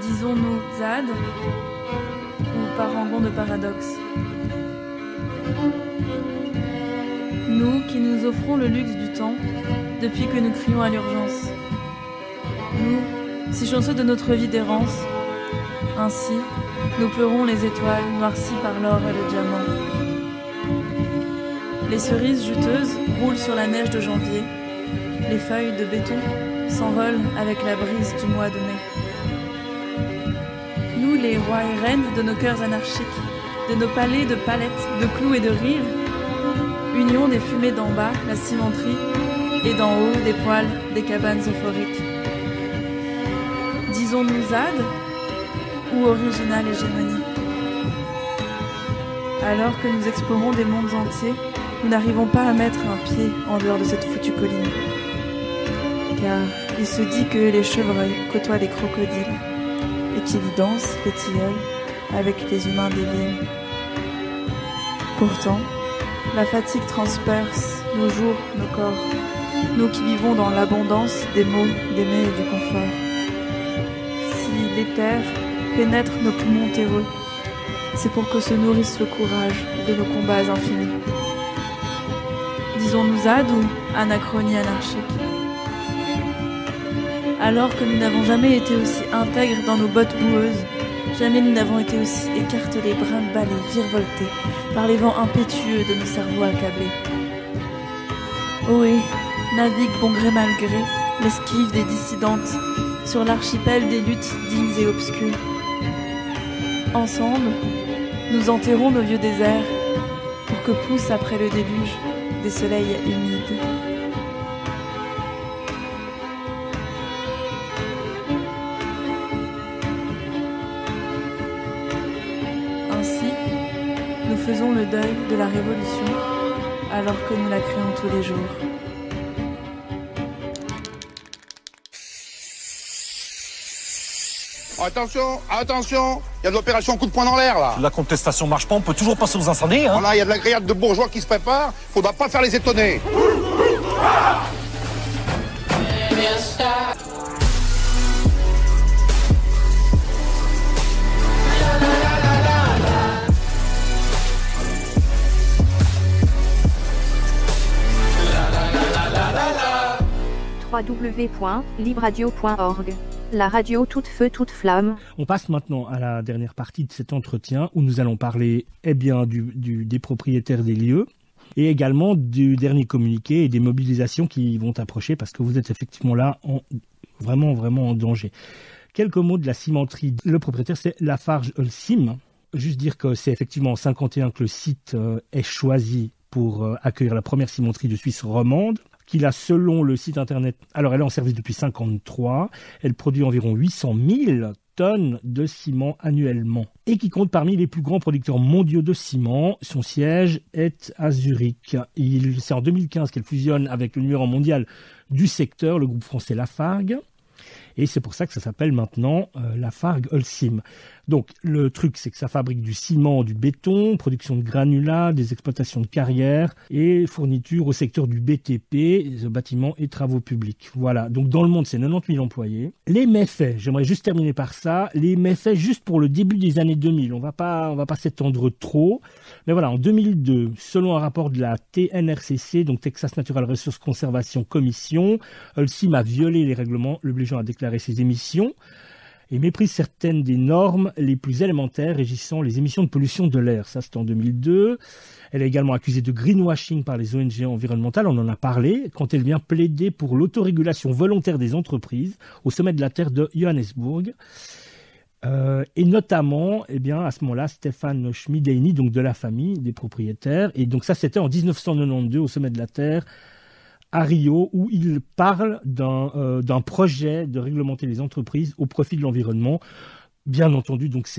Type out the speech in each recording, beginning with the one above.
Disons-nous ZAD ou parangon de paradoxe. Nous qui nous offrons le luxe du temps depuis que nous crions à l'urgence. Nous, si chanceux de notre vie d'errance, ainsi, nous pleurons les étoiles noircies par l'or et le diamant. Les cerises juteuses roulent sur la neige de janvier. Les feuilles de béton s'envolent avec la brise du mois de mai. Nous, les rois et reines de nos cœurs anarchiques, de nos palais de palettes, de clous et de rires, unions des fumées d'en bas, la cimenterie, et d'en haut, des poils, des cabanes euphoriques. Disons-nous ZAD ou originale hégémonie? Alors que nous explorons des mondes entiers, nous n'arrivons pas à mettre un pied en dehors de cette foutue colline. Car il se dit que les chevreuils côtoient les crocodiles et qu'ils dansent les tilleuls avec les humains des villes. Pourtant, la fatigue transperce nos jours, nos corps, nous qui vivons dans l'abondance des mots, des mets et du confort. Si l'éther pénètre nos poumons terreux, c'est pour que se nourrisse le courage de nos combats infinis. Disons-nous ZAD ou anachronie anarchique? Alors que nous n'avons jamais été aussi intègres dans nos bottes boueuses, jamais nous n'avons été aussi écartelés, brinque-ballés, virevoltés par les vents impétueux de nos cerveaux accablés. Ohé, navigue bon gré mal gré, l'esquive des dissidentes, sur l'archipel des luttes dignes et obscures. Ensemble, nous enterrons nos vieux déserts pour que poussent après le déluge des soleils humides. Ainsi, nous faisons le deuil de la Révolution alors que nous la créons tous les jours. Attention, attention, il y a de l'opération coup de poing dans l'air là. La contestation marche pas, on peut toujours passer aux incendies. Hein. Voilà, il y a de la grillade de bourgeois qui se prépare, faudra pas faire les étonner. www.libradio.org. La radio toute feu, toute flamme. On passe maintenant à la dernière partie de cet entretien où nous allons parler des propriétaires des lieux et également du dernier communiqué et des mobilisations qui vont approcher parce que vous êtes effectivement là vraiment en danger. Quelques mots de la cimenterie. Le propriétaire, c'est Lafarge Holcim. Juste dire que c'est effectivement en 51 que le site est choisi pour accueillir la première cimenterie de Suisse romande, qu'il a selon le site internet, alors elle est en service depuis 53, elle produit environ 800 000 tonnes de ciment annuellement et qui compte parmi les plus grands producteurs mondiaux de ciment. Son siège est à Zurich. C'est en 2015 qu'elle fusionne avec le numéro mondial du secteur, le groupe français Lafargue. Et c'est pour ça que ça s'appelle maintenant Lafarge Holcim. Donc le truc, c'est que ça fabrique du ciment, du béton, production de granulats, des exploitations de carrières et fourniture au secteur du BTP, bâtiments et travaux publics. Voilà, donc dans le monde, c'est 90 000 employés. Les méfaits, j'aimerais juste terminer par ça. Les méfaits juste pour le début des années 2000. On va pas s'étendre trop. Mais voilà, en 2002, selon un rapport de la TNRCC, donc Texas Natural Resources Conservation Commission, Holcim a violé les règlements l'obligeant à déclarer ses émissions et méprise certaines des normes les plus élémentaires régissant les émissions de pollution de l'air. Ça, c'était en 2002. Elle est également accusée de greenwashing par les ONG environnementales, on en a parlé, quand elle vient plaider pour l'autorégulation volontaire des entreprises au sommet de la Terre de Johannesburg. Et notamment, à ce moment-là, Stéphane Schmideini, donc de la famille des propriétaires. Et donc ça, c'était en 1992 au sommet de la Terre, à Rio, où il parle d'un projet de réglementer les entreprises au profit de l'environnement. Bien entendu, donc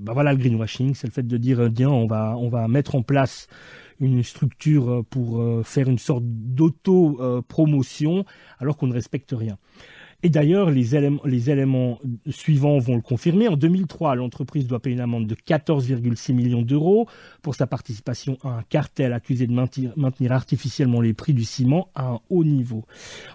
voilà le greenwashing, c'est le fait de dire on va mettre en place une structure pour faire une sorte d'auto-promotion alors qu'on ne respecte rien. Et d'ailleurs, les éléments suivants vont le confirmer. En 2003, l'entreprise doit payer une amende de 14,6 millions d'euros pour sa participation à un cartel accusé de maintenir artificiellement les prix du ciment à un haut niveau.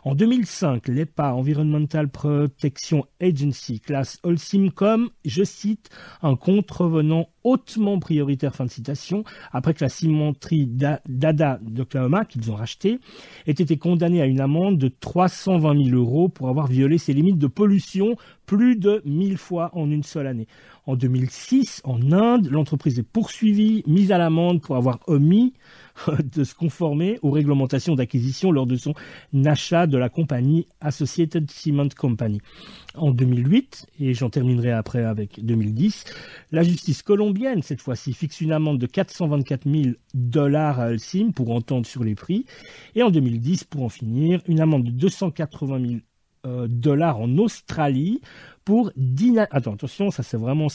En 2005, l'EPA, Environmental Protection Agency, classe Holcim comme, je cite, un contrevenant hautement prioritaire, fin de citation, après que la cimenterie Dada d'Oklahoma, qu'ils ont racheté, ait été condamnée à une amende de 320 000 euros pour avoir violé ses limites de pollution plus de 1000 fois en une seule année. En 2006, en Inde, l'entreprise est poursuivie, mise à l'amende pour avoir omis de se conformer aux réglementations d'acquisition lors de son achat de la compagnie Associated Cement Company. En 2008, et j'en terminerai après avec 2010, la justice colombienne, cette fois-ci, fixe une amende de 424 000 $ à Holcim pour entente sur les prix. Et en 2010, pour en finir, une amende de 280 000 $ en Australie pour attention, ça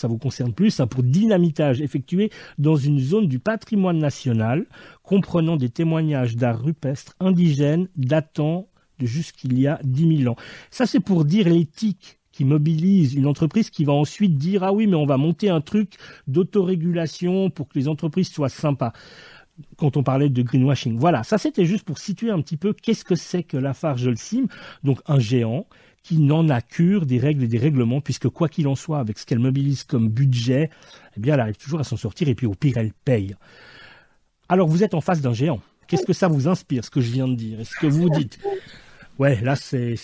vous concerne plus, pour dynamitage effectué dans une zone du patrimoine national comprenant des témoignages d'art rupestre indigène datant de jusqu'il y a 10 000 ans. Ça, c'est pour dire l'éthique qui mobilise une entreprise qui va ensuite dire « Ah oui, mais on va monter un truc d'autorégulation pour que les entreprises soient sympas ». Quand on parlait de greenwashing. Voilà, ça c'était juste pour situer un petit peu qu'est-ce que c'est que Lafarge Holcim, donc un géant qui n'en a cure des règles et des règlements, puisque quoi qu'il en soit, avec ce qu'elle mobilise comme budget, eh bien elle arrive toujours à s'en sortir et puis au pire elle paye. Alors vous êtes en face d'un géant. Qu'est-ce que ça vous inspire, ce que je viens de dire? Est-ce que vous dites ouais, là c'est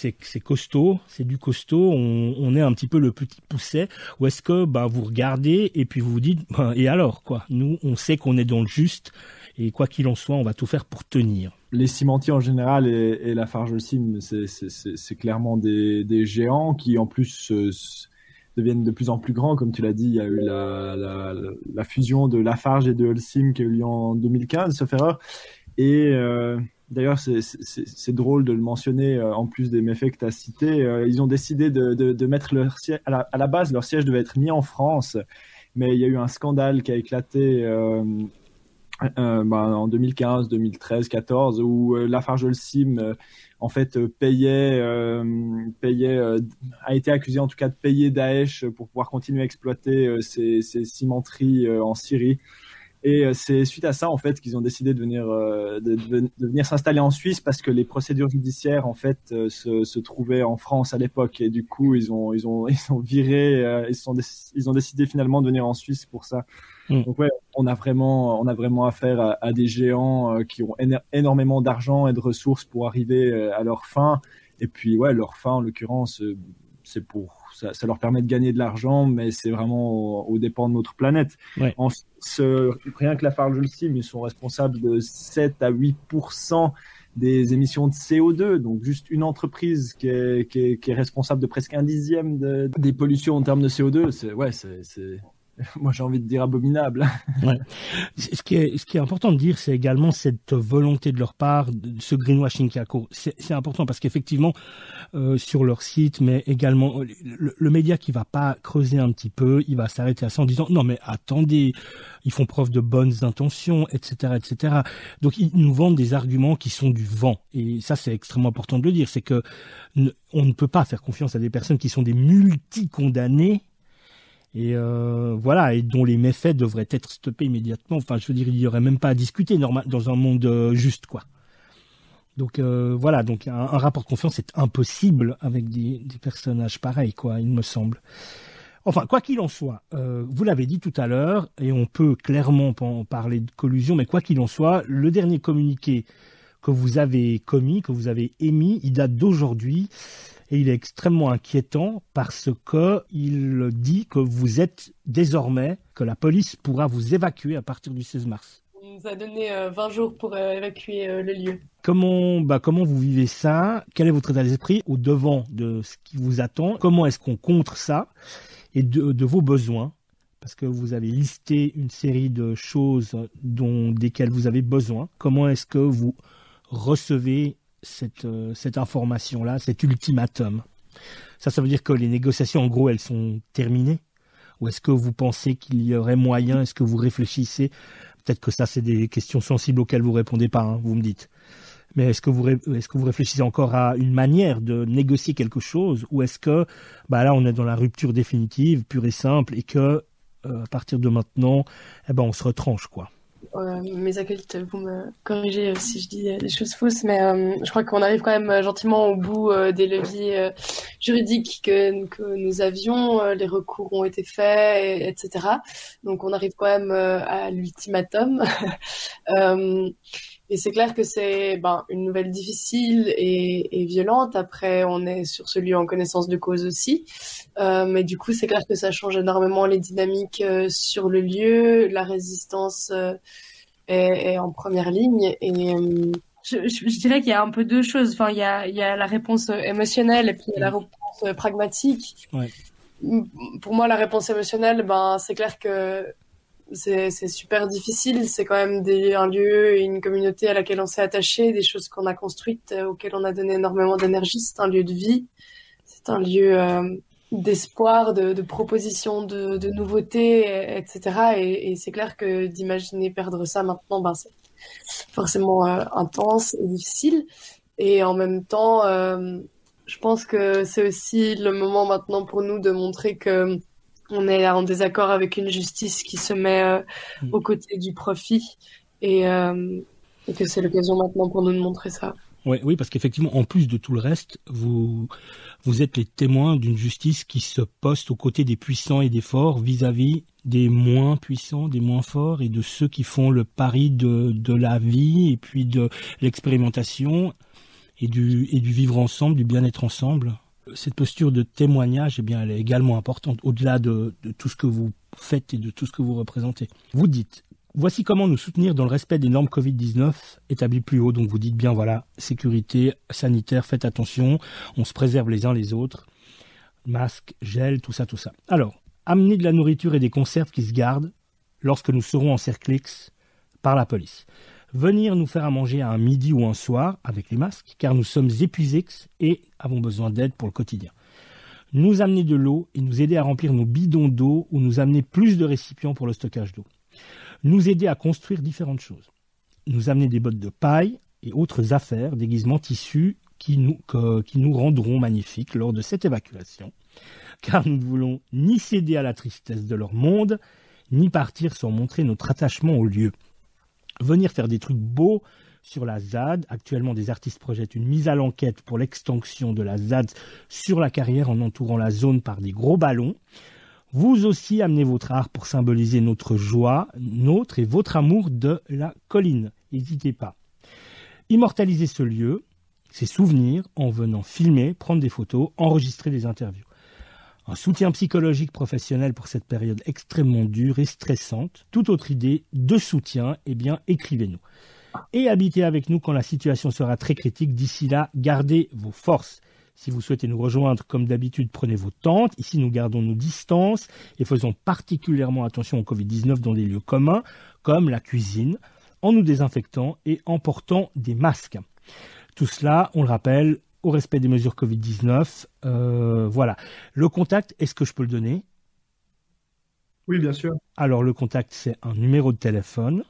costaud, c'est du costaud, on est un petit peu le petit pousset, ou est-ce que vous regardez et puis vous vous dites et alors quoi, nous on sait qu'on est dans le juste et quoi qu'il en soit on va tout faire pour tenir. Les cimentiers en général et Lafarge Holcim, c'est clairement des géants qui en plus deviennent de plus en plus grands. Comme tu l'as dit, il y a eu la fusion de Lafarge et de Holcim qui a eu lieu en 2015, sauf erreur. Et d'ailleurs, c'est drôle de le mentionner, en plus des méfaits que tu as cités. Ils ont décidé de mettre leur siège, à la base, leur siège devait être mis en France, mais il y a eu un scandale qui a éclaté en 2015, 2013, 2014, où Lafarge Holcim en fait a été accusé en tout cas de payer Daesh pour pouvoir continuer à exploiter ces cimenteries en Syrie. Et c'est suite à ça en fait qu'ils ont décidé de venir s'installer en Suisse, parce que les procédures judiciaires en fait se trouvaient en France à l'époque, et du coup ils ont viré, ils ont décidé finalement de venir en Suisse pour ça. Donc ouais, on a vraiment affaire à des géants qui ont énormément d'argent et de ressources pour arriver à leur fin. Et puis ouais, leur fin en l'occurrence, c'est pour ça leur permet de gagner de l'argent, mais c'est vraiment aux dépens de notre planète. Ouais. Rien que Lafarge Holcim, ils sont responsables de 7 à 8% des émissions de CO2. Donc juste une entreprise qui est responsable de presque 1/10 des pollutions en termes de CO2, c'est moi j'ai envie de dire abominable. Ouais. Ce qui est important de dire, c'est également cette volonté de leur part, ce greenwashing qui a cours. C'est important parce qu'effectivement, sur leur site, mais également le média qui va pas creuser un petit peu, il va s'arrêter à ça en disant non mais attendez, ils font preuve de bonnes intentions, etc., etc. Donc ils nous vendent des arguments qui sont du vent, et ça c'est extrêmement important de le dire, c'est que on ne peut pas faire confiance à des personnes qui sont des multi-condamnés. Et voilà, et dont les méfaits devraient être stoppés immédiatement. Enfin, je veux dire, il n'y aurait même pas à discuter dans un monde juste, quoi. Donc voilà, donc un rapport de confiance est impossible avec des personnages pareils, quoi, il me semble. Enfin, quoi qu'il en soit, vous l'avez dit tout à l'heure, et on peut clairement parler de collusion, mais quoi qu'il en soit, le dernier communiqué que vous avez émis, il date d'aujourd'hui. Et il est extrêmement inquiétant parce qu'il dit que vous êtes désormais, que la police pourra vous évacuer à partir du 16 mars. On nous a donné 20 jours pour évacuer le lieu. Comment vous vivez ça? Quel est votre état d'esprit au devant de ce qui vous attend? Comment est-ce qu'on contre ça? Et de vos besoins? Parce que vous avez listé une série de choses desquelles vous avez besoin. Comment est-ce que vous recevez cette information-là, cet ultimatum? Ça veut dire que les négociations, en gros, elles sont terminées? Ou est-ce que vous pensez qu'il y aurait moyen? Est-ce que vous réfléchissez? Peut-être que ça, c'est des questions sensibles auxquelles vous répondez pas, hein, vous me dites. Mais est-ce que vous réfléchissez encore à une manière de négocier quelque chose, ou est-ce que là on est dans la rupture définitive, pure et simple, et que à partir de maintenant, on se retranche, quoi? Mes acolytes, vous me corrigez si je dis des choses fausses, mais je crois qu'on arrive quand même gentiment au bout des leviers juridiques que nous avions. Les recours ont été faits, etc. Donc on arrive quand même à l'ultimatum. Et c'est clair que c'est une nouvelle difficile et violente. Après, on est sur ce lieu en connaissance de cause aussi. Mais du coup, c'est clair que ça change énormément les dynamiques sur le lieu. La résistance est en première ligne. Et je dirais qu'il y a un peu deux choses. Enfin, il y a la réponse émotionnelle et puis il y a la réponse pragmatique. Ouais. Pour moi, la réponse émotionnelle, c'est clair que c'est super difficile. C'est quand même un lieu et une communauté à laquelle on s'est attaché, des choses qu'on a construites, auxquelles on a donné énormément d'énergie. C'est un lieu de vie, c'est un lieu d'espoir, de propositions, de nouveautés, etc. Et c'est clair que d'imaginer perdre ça maintenant, c'est forcément intense et difficile. Et en même temps, je pense que c'est aussi le moment maintenant pour nous de montrer que on est en désaccord avec une justice qui se met aux côtés du profit et que c'est l'occasion maintenant pour nous de montrer ça. Oui, parce qu'effectivement, en plus de tout le reste, vous êtes les témoins d'une justice qui se poste aux côtés des puissants et des forts vis-à-vis des moins puissants, des moins forts et de ceux qui font le pari de la vie et puis de l'expérimentation et du vivre ensemble, du bien-être ensemble. Cette posture de témoignage, elle est également importante, au-delà de tout ce que vous faites et de tout ce que vous représentez. Vous dites, voici comment nous soutenir dans le respect des normes Covid-19 établies plus haut. Donc vous dites bien, voilà, sécurité sanitaire, faites attention, on se préserve les uns les autres, masque, gel, tout ça. Alors, amener de la nourriture et des conserves qui se gardent lorsque nous serons encerclés par la police. Venir nous faire à manger à un midi ou un soir avec les masques, car nous sommes épuisés et avons besoin d'aide pour le quotidien. Nous amener de l'eau et nous aider à remplir nos bidons d'eau ou nous amener plus de récipients pour le stockage d'eau. Nous aider à construire différentes choses. Nous amener des bottes de paille et autres affaires, déguisements, tissus qui nous rendront magnifiques lors de cette évacuation, car nous ne voulons ni céder à la tristesse de leur monde, ni partir sans montrer notre attachement au lieu. Venir faire des trucs beaux sur la ZAD. Actuellement, des artistes projettent une mise à l'enquête pour l'extinction de la ZAD sur la carrière en entourant la zone par des gros ballons. Vous aussi amenez votre art pour symboliser notre joie, notre et votre amour de la colline. N'hésitez pas. Immortaliser ce lieu, ses souvenirs, en venant filmer, prendre des photos, enregistrer des interviews. Un soutien psychologique professionnel pour cette période extrêmement dure et stressante. Toute autre idée de soutien, écrivez-nous. Et habitez avec nous quand la situation sera très critique. D'ici là, gardez vos forces. Si vous souhaitez nous rejoindre, comme d'habitude, prenez vos tentes. Ici, nous gardons nos distances et faisons particulièrement attention au Covid-19 dans des lieux communs, comme la cuisine, en nous désinfectant et en portant des masques. Tout cela, on le rappelle, au respect des mesures Covid-19. Voilà. Le contact, est-ce que je peux le donner? Oui, bien sûr. Alors, le contact, c'est un numéro de téléphone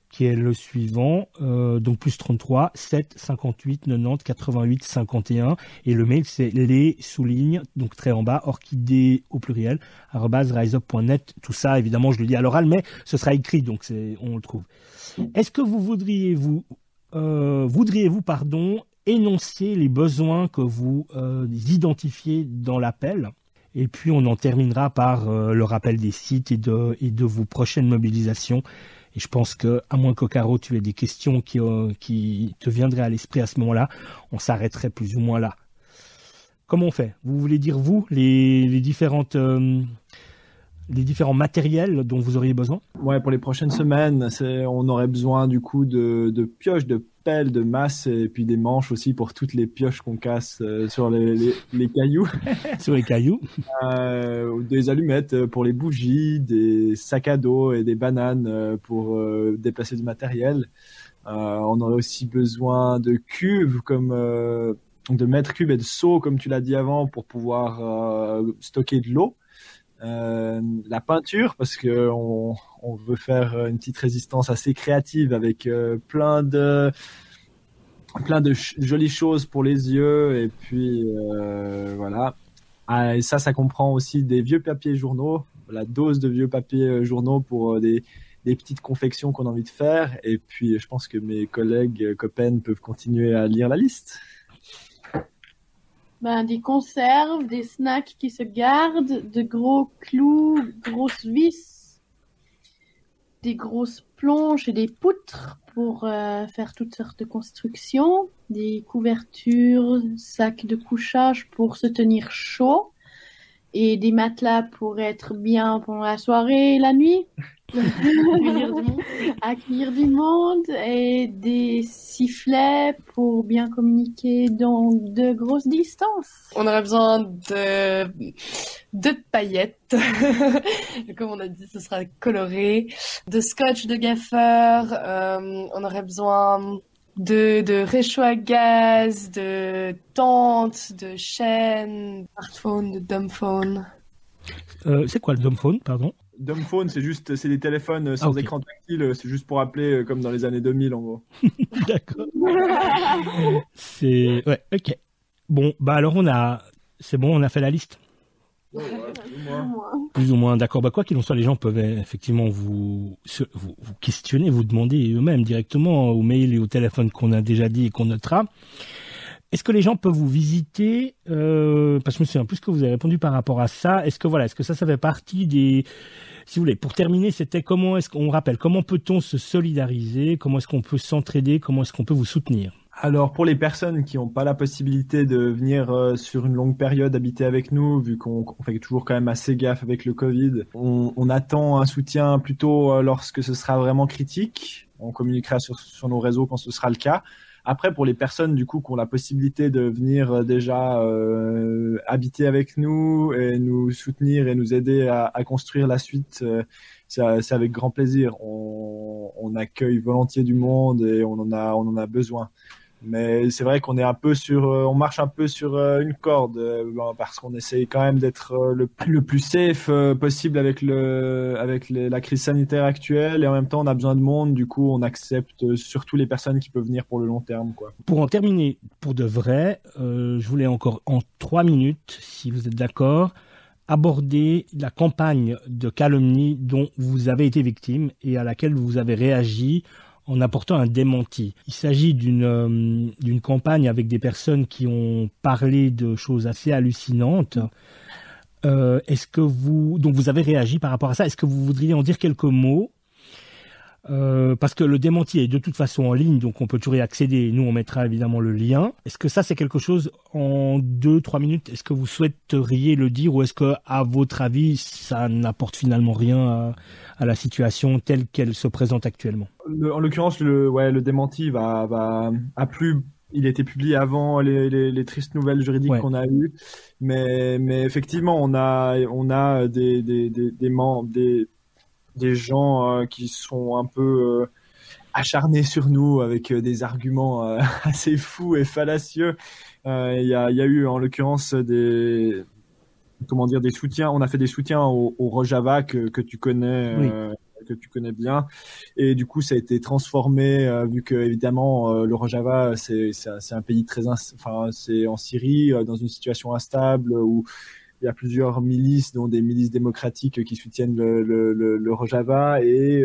qui est le suivant, donc plus 33 7 58 90 88 51. Et le mail, c'est donc trait en bas, orchidée au pluriel, @riseup.net. Tout ça, évidemment, je le dis à l'oral, mais ce sera écrit, donc on le trouve. Est-ce que voudriez-vous, énoncer les besoins que vous identifiez dans l'appel, et puis on en terminera par le rappel des sites et de vos prochaines mobilisations. Et je pense que, à moins que Caro, tu aies des questions qui te viendraient à l'esprit à ce moment-là, on s'arrêterait plus ou moins là. Comment on fait? Vous voulez dire, vous, les différents matériels dont vous auriez besoin? Ouais, pour les prochaines semaines, on aurait besoin du coup de pioches, de pelles, de masses et puis des manches aussi pour toutes les pioches qu'on casse sur les cailloux. Sur les cailloux. Des allumettes pour les bougies, des sacs à dos et des bananes pour déplacer du matériel. On aurait aussi besoin de cuves de mètres cubes et de seaux, comme tu l'as dit avant, pour pouvoir stocker de l'eau. La peinture, parce que on veut faire une petite résistance assez créative avec plein de plein de jolies choses pour les yeux, et puis voilà. Ah, et ça comprend aussi des vieux papiers journaux, la dose de vieux papiers journaux pour des petites confections qu'on a envie de faire. Et puis, je pense que mes collègues, copains peuvent continuer à lire la liste. Des conserves, des snacks qui se gardent, de gros clous, grosses vis, des grosses planches et des poutres pour faire toutes sortes de constructions, des couvertures, sacs de couchage pour se tenir chaud et des matelas pour être bien pendant la soirée et la nuit. Accueillir du monde et des sifflets pour bien communiquer dans de grosses distances. On aurait besoin de paillettes. Comme on a dit, ce sera coloré. De scotch de gaffeur. On aurait besoin de réchaud à gaz, de tentes, de chaînes, de smartphone, de dumbphone. C'est quoi le dumbphone, pardon? Dumbphone, c'est des téléphones sans écran tactile, c'est juste pour appeler comme dans les années 2000 en gros. D'accord. Ouais, ok. Bon, alors on a fait la liste. Plus ou moins, d'accord. Quoi qu'il en soit, les gens peuvent effectivement vous questionner, vous demander eux-mêmes directement au mail et au téléphone qu'on a déjà dit et qu'on notera. Est-ce que les gens peuvent vous visiter parce que je me souviens plus que vous avez répondu par rapport à ça. Est-ce que ça fait partie des... Si vous voulez, pour terminer, c'était comment peut-on se solidariser, comment est-ce qu'on peut s'entraider, comment est-ce qu'on peut vous soutenir? Alors, pour les personnes qui n'ont pas la possibilité de venir sur une longue période habiter avec nous, vu qu'on fait toujours quand même assez gaffe avec le Covid, on attend un soutien plutôt lorsque ce sera vraiment critique. On communiquera sur nos réseaux quand ce sera le cas. Après, pour les personnes du coup qui ont la possibilité de venir déjà habiter avec nous et nous soutenir et nous aider à construire la suite, c'est avec grand plaisir. On accueille volontiers du monde et on en a besoin. Mais c'est vrai qu'on est on marche un peu sur une corde parce qu'on essaye quand même d'être le plus safe possible avec la crise sanitaire actuelle, et en même temps on a besoin de monde. Du coup, on accepte surtout les personnes qui peuvent venir pour le long terme, quoi. Pour en terminer pour de vrai, je voulais encore en 3 minutes, si vous êtes d'accord, aborder la campagne de calomnie dont vous avez été victime et à laquelle vous avez réagi en apportant un démenti. Il s'agit d'une campagne avec des personnes qui ont parlé de choses assez hallucinantes. Donc vous avez réagi par rapport à ça. Est-ce que vous voudriez en dire quelques mots? Parce que le démenti est de toute façon en ligne, donc on peut toujours y accéder. Nous, on mettra évidemment le lien. Est-ce que ça, c'est quelque chose en 2-3 minutes? Est-ce que vous souhaiteriez le dire, ou est-ce que, à votre avis, ça n'apporte finalement rien à la situation telle qu'elle se présente actuellement? En l'occurrence, le démenti il a été publié avant les tristes nouvelles juridiques qu'on a eues, mais effectivement, on a des gens qui sont un peu acharnés sur nous avec des arguments assez fous et fallacieux. Il y a eu en l'occurrence des soutiens. On a fait des soutiens au Rojava que tu connais. Que tu connais bien, et du coup ça a été transformé vu que évidemment le Rojava c'est un pays c'est en Syrie, dans une situation instable où il y a plusieurs milices, dont des milices démocratiques qui soutiennent le Rojava, et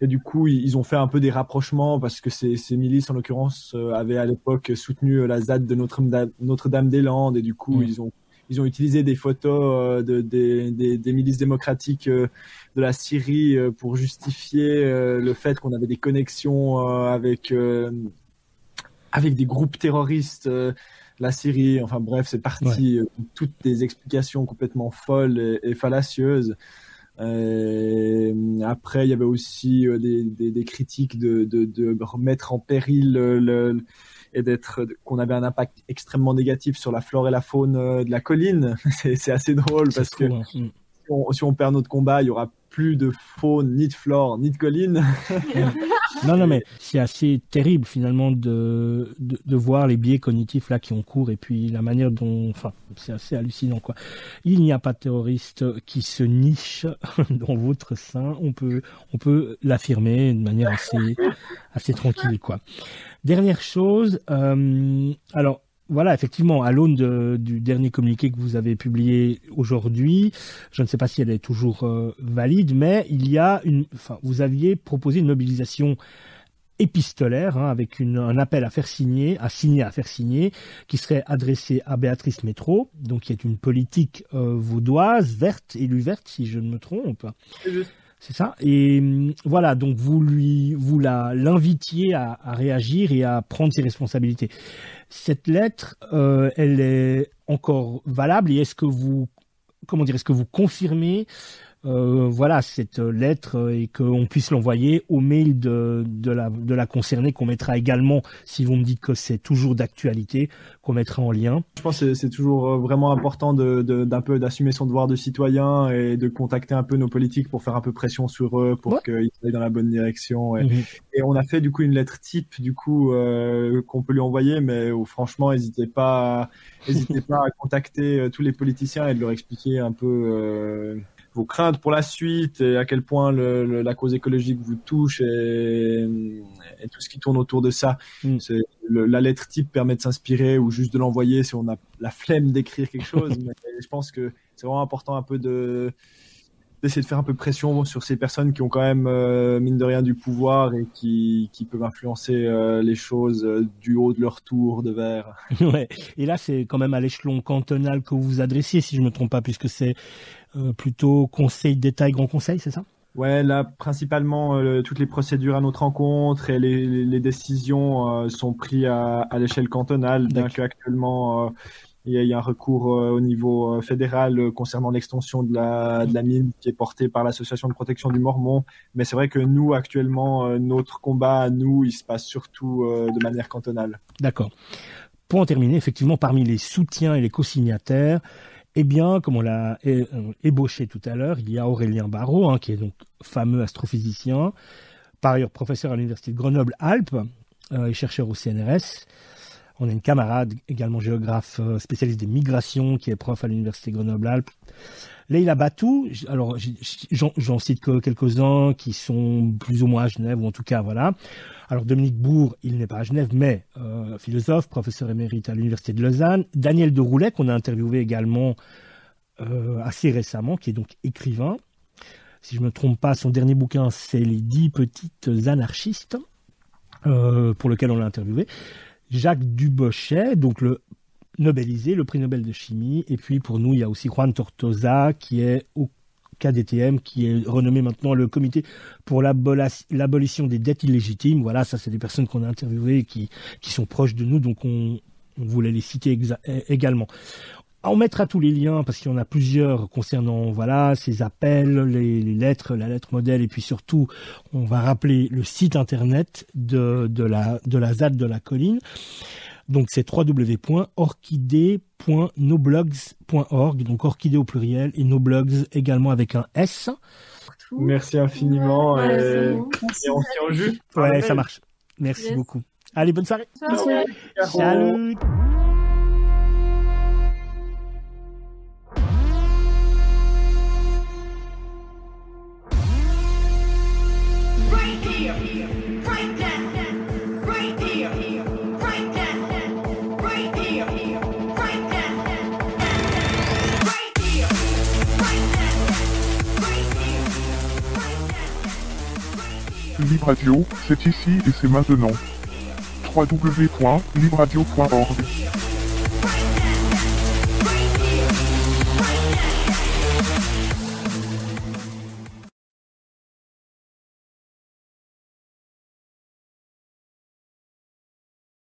du coup ils ont fait un peu des rapprochements parce que ces milices en l'occurrence avaient à l'époque soutenu la ZAD de Notre-Dame-des-Landes, et du coup ils ont utilisé des photos des milices démocratiques de la Syrie pour justifier le fait qu'on avait des connexions avec des groupes terroristes. La Syrie, enfin bref, c'est parti. Toutes des explications complètement folles et fallacieuses. Après, il y avait aussi des critiques de remettre en péril et qu'on avait un impact extrêmement négatif sur la flore et la faune de la colline. C'est assez drôle parce que si on perd notre combat, il y aura plus de faune, ni de flore, ni de colline. Non, mais c'est assez terrible finalement de voir les biais cognitifs là qui ont cours et puis la manière dont, enfin, c'est assez hallucinant quoi. Il n'y a pas de terroriste qui se niche dans votre sein. On peut l'affirmer de manière assez tranquille quoi. Dernière chose, alors. Voilà, effectivement, à l'aune du dernier communiqué que vous avez publié aujourd'hui, je ne sais pas si elle est toujours valide, mais vous aviez proposé une mobilisation épistolaire avec un appel à faire signer, qui serait adressé à Béatrice Métro, donc qui est une politique vaudoise, élue verte, si je ne me trompe. C'est ça. Et voilà, donc vous l'invitiez à réagir et à prendre ses responsabilités. Cette lettre, elle est encore valable et est-ce que vous confirmez cette lettre et qu'on puisse l'envoyer au mail de la concernée qu'on mettra également, si vous me dites que c'est toujours d'actualité, qu'on mettra en lien. Je pense que c'est toujours vraiment important d'un peu d'assumer son devoir de citoyen et de contacter un peu nos politiques pour faire un peu pression sur eux pour qu'ils aillent dans la bonne direction. Et on a fait du coup une lettre type qu'on peut lui envoyer, mais franchement, n'hésitez pas à contacter tous les politiciens et de leur expliquer un peu vos craintes pour la suite et à quel point la cause écologique vous touche et tout ce qui tourne autour de ça. La lettre type permet de s'inspirer ou juste de l'envoyer si on a la flemme d'écrire quelque chose. Mais je pense que c'est vraiment important un peu d'essayer de faire un peu de pression sur ces personnes qui ont quand même, mine de rien, du pouvoir et qui peuvent influencer les choses du haut de leur tour de verre. Ouais. Et là, c'est quand même à l'échelon cantonal que vous vous adressiez, si je me trompe pas, puisque c'est plutôt conseil d'État et grand conseil, c'est ça? Ouais, là, principalement, toutes les procédures à notre rencontre et les décisions sont prises à l'échelle cantonale, bien qu'actuellement, il y a un recours au niveau fédéral concernant l'extension de la mine qui est portée par l'Association de protection du Mormon. Mais c'est vrai que nous, actuellement, notre combat, il se passe surtout de manière cantonale. D'accord. Pour en terminer, effectivement, parmi les soutiens et les co-signataires, eh bien, comme on l'a ébauché tout à l'heure, il y a Aurélien Barraud, qui est donc fameux astrophysicien, par ailleurs professeur à l'Université de Grenoble-Alpes et chercheur au CNRS. On a une camarade, également géographe spécialiste des migrations, qui est prof à l'Université Grenoble-Alpes. Leïla Batou, alors j'en cite que quelques-uns qui sont plus ou moins à Genève, ou en tout cas, voilà. Alors Dominique Bourg, il n'est pas à Genève, mais philosophe, professeur émérite à l'Université de Lausanne. Daniel de Roulet, qu'on a interviewé également assez récemment, qui est donc écrivain. Si je ne me trompe pas, son dernier bouquin, c'est Les 10 petites anarchistes, pour lequel on l'a interviewé. Jacques Dubochet, donc le Nobelisé, le prix Nobel de chimie. Et puis pour nous, il y a aussi Juan Tortosa, qui est au KDTM, qui est renommé maintenant le Comité pour l'abolition des dettes illégitimes. Voilà, ça c'est des personnes qu'on a interviewées et qui sont proches de nous, donc on voulait les citer également. On mettra tous les liens parce qu'il y en a plusieurs concernant ces appels, les lettres, la lettre modèle, et puis surtout on va rappeler le site internet de la ZAD de la colline. Donc c'est www.orchidée.noblogs.org, donc orchidée au pluriel et noblogs également avec un S. Merci infiniment et on tient au jus. Ouais, ça marche. Merci beaucoup. Allez, bonne soirée. Salut. Libre Radio, c'est ici et c'est maintenant. www.libreradio.org